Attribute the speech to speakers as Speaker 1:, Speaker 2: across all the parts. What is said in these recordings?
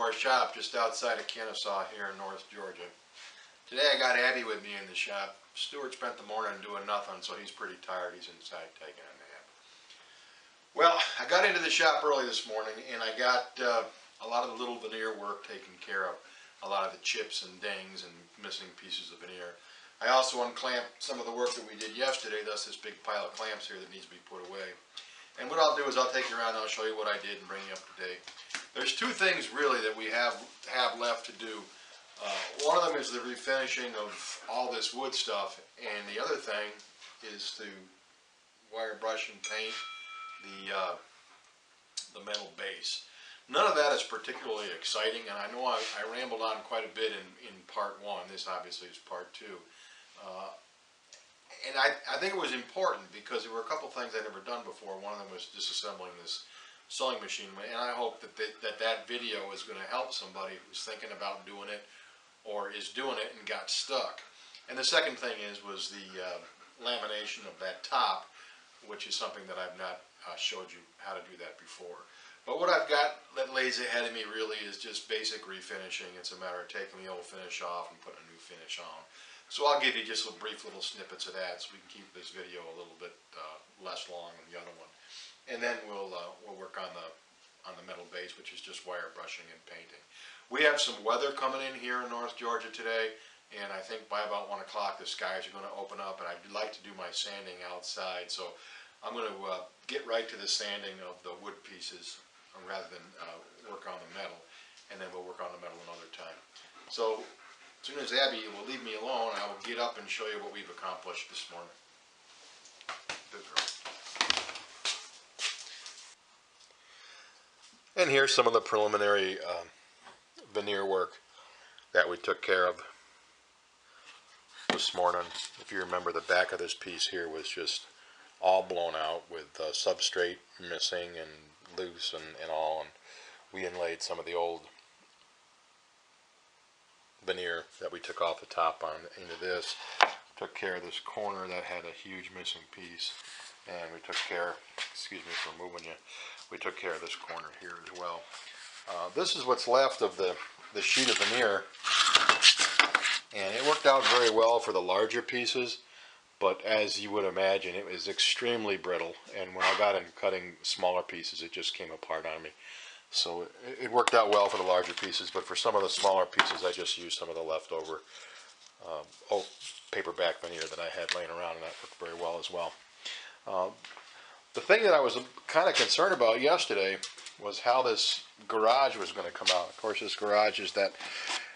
Speaker 1: our shop just outside of Kennesaw here in North Georgia. Today I got Abby with me in the shop. Stuart spent the morning doing nothing, so he's pretty tired. He's inside taking a nap. Well, I got into the shop early this morning and I got a lot of the little veneer work taken care of. A lot of the chips and dings and missing pieces of veneer. I also unclamped some of the work that we did yesterday, thus this big pile of clamps here that needs to be put away. And what I'll do is I'll take you around and I'll show you what I did and bring you up to date. There's two things really that we have left to do. One of them is the refinishing of all this wood stuff, and the other thing is to wire brush and paint the metal base. None of that is particularly exciting, and I know I rambled on quite a bit in part one. This obviously is part two. And I think it was important because there were a couple things I'd never done before. One of them was disassembling this sewing machine, and I hope that that video is going to help somebody who's thinking about doing it or is doing it and got stuck. And the second thing was the lamination of that top, which is something that I've not showed you how to do that before. But what I've got that lays ahead of me really is just basic refinishing. It's a matter of taking the old finish off and putting a new finish on. So I'll give you just some brief little snippets of that so we can keep this video a little bit less long than the other one. And then we'll work on the metal base, which is just wire brushing and painting. We have some weather coming in here in North Georgia today, and I think by about 1 o'clock the skies are going to open up, and I'd like to do my sanding outside. So I'm going to get right to the sanding of the wood pieces rather than work on the metal, and then we'll work on the metal another time. So as soon as Abby will leave me alone, I will get up and show you what we've accomplished this morning. Good girl. And here's some of the preliminary veneer work that we took care of this morning. If you remember, the back of this piece here was just all blown out with substrate missing and loose and all, and we inlaid some of the old veneer that we took off the top on into this. Took care of this corner that had a huge missing piece, and we took care, excuse me for moving you, we took care of this corner here as well. This is what's left of the sheet of veneer, and it worked out very well for the larger pieces, but as you would imagine, it was extremely brittle, and when I got in cutting smaller pieces, it just came apart on me. So it worked out well for the larger pieces, but for some of the smaller pieces, I just used some of the leftover old paperback veneer that I had laying around, and that worked very well as well. The thing that I was kind of concerned about yesterday was how this garage was going to come out. Of course, this garage is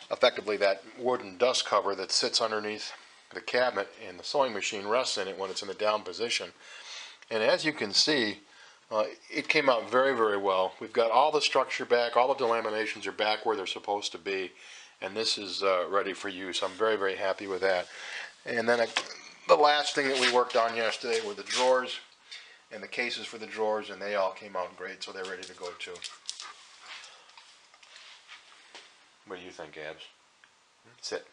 Speaker 1: effectively that wooden dust cover that sits underneath the cabinet, and the sewing machine rests in it when it's in the down position. And as you can see, it came out very, very well. We've got all the structure back, all the delaminations are back where they're supposed to be, and this is ready for use. I'm very, very happy with that. And then the last thing that we worked on yesterday were the drawers and the cases for the drawers, and they all came out great, so they're ready to go too. What do you think, Abs? Sit.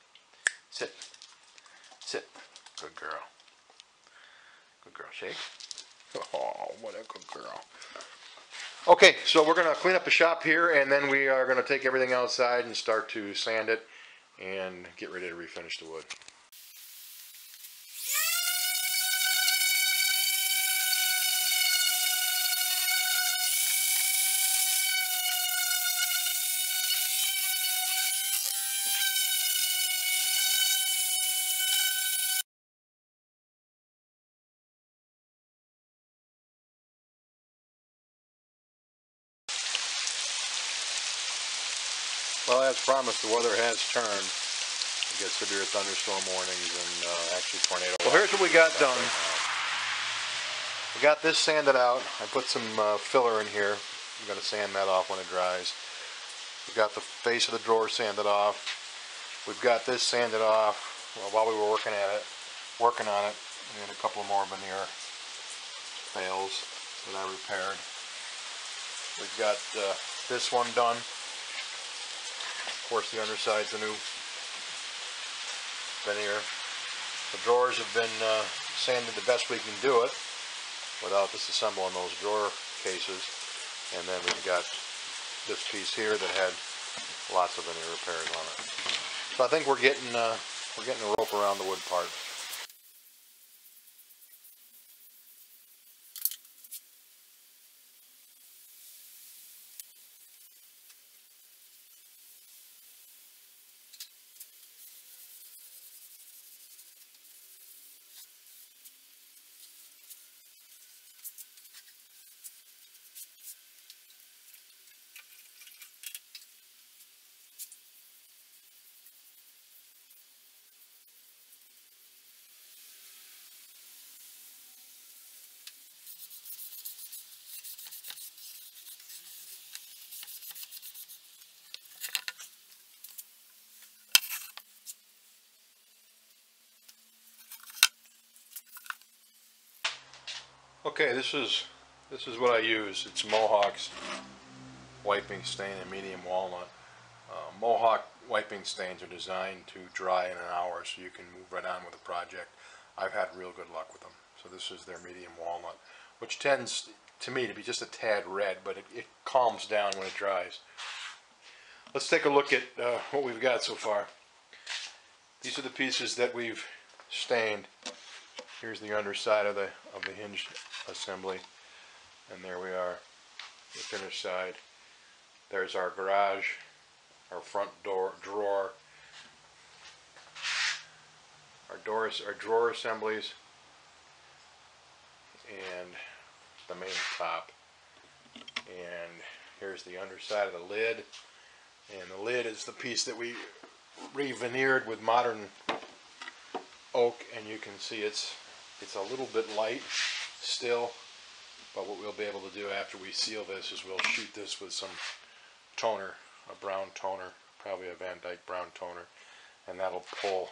Speaker 1: Sit. Sit. Good girl. Good girl. Shake. Oh, what a good girl. Okay, so we're going to clean up the shop here, and then we are going to take everything outside and start to sand it and get ready to refinish the wood. Well, as promised, the weather has turned. We get severe thunderstorm warnings and actually tornado. Well, here's what we got done. We got this sanded out. I put some filler in here. I'm going to sand that off when it dries. We got the face of the drawer sanded off. We've got this sanded off while we were working on it. We had a couple more veneer fails that I repaired. We've got this one done. Of course, the underside's the new veneer. The drawers have been sanded the best we can do it without disassembling those drawer cases. And then we've got this piece here that had lots of veneer repairs on it. So I think we're getting a rope around the wood part. Okay, this is what I use. It's Mohawk's wiping stain in medium walnut. Mohawk wiping stains are designed to dry in an hour, so you can move right on with the project. I've had real good luck with them. So this is their medium walnut, which tends to me to be just a tad red, but it calms down when it dries. Let's take a look at what we've got so far. These are the pieces that we've stained. Here's the underside of the hinge assembly, and there we are, the finished side. There's our garage, our front door drawer, our drawer assemblies, and the main top. And here's the underside of the lid, and the lid is the piece that we re-veneered with modern oak, and you can see it's a little bit light still, but what we'll be able to do after we seal this is we'll shoot this with some toner, a brown toner, probably a Van Dyke brown toner, and that'll pull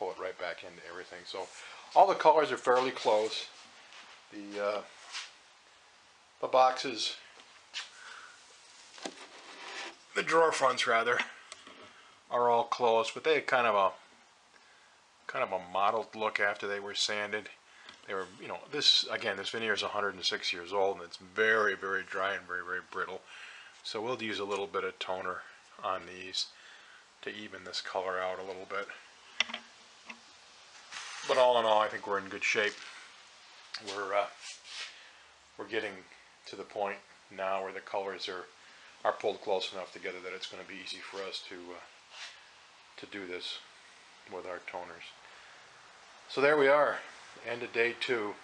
Speaker 1: it right back into everything. So all the colors are fairly close. The boxes, the drawer fronts rather, are all close, but they had kind of a mottled look after they were sanded. They were, this veneer is 106 years old, and it's very, very dry and very, very brittle. So we'll use a little bit of toner on these to even this color out a little bit. But all in all, I think we're in good shape. We're getting to the point now where the colors are pulled close enough together that it's going to be easy for us to do this with our toners. So there we are, end of day 2.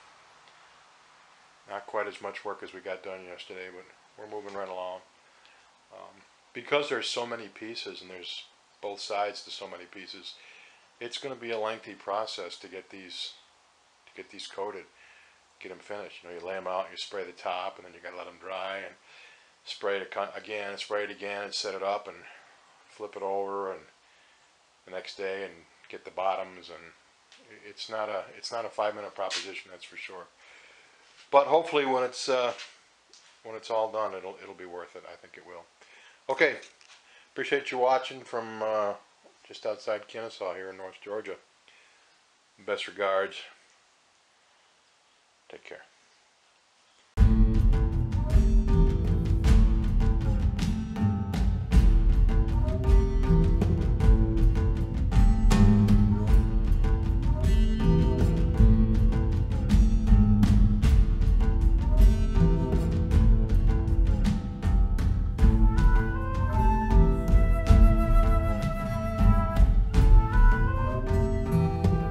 Speaker 1: Not quite as much work as we got done yesterday, but we're moving right along. Because there's so many pieces, and there's both sides to so many pieces, it's going to be a lengthy process to get these coated, get them finished. You lay them out, you spray the top, and then you got to let them dry, and spray it again, and set it up, and flip it over, and the next day, and get the bottoms, and it's not a 5-minute proposition, that's for sure. But hopefully, when it's all done, it'll be worth it. I think it will. Okay, appreciate you watching from just outside Kennesaw here in North Georgia. Best regards. Take care.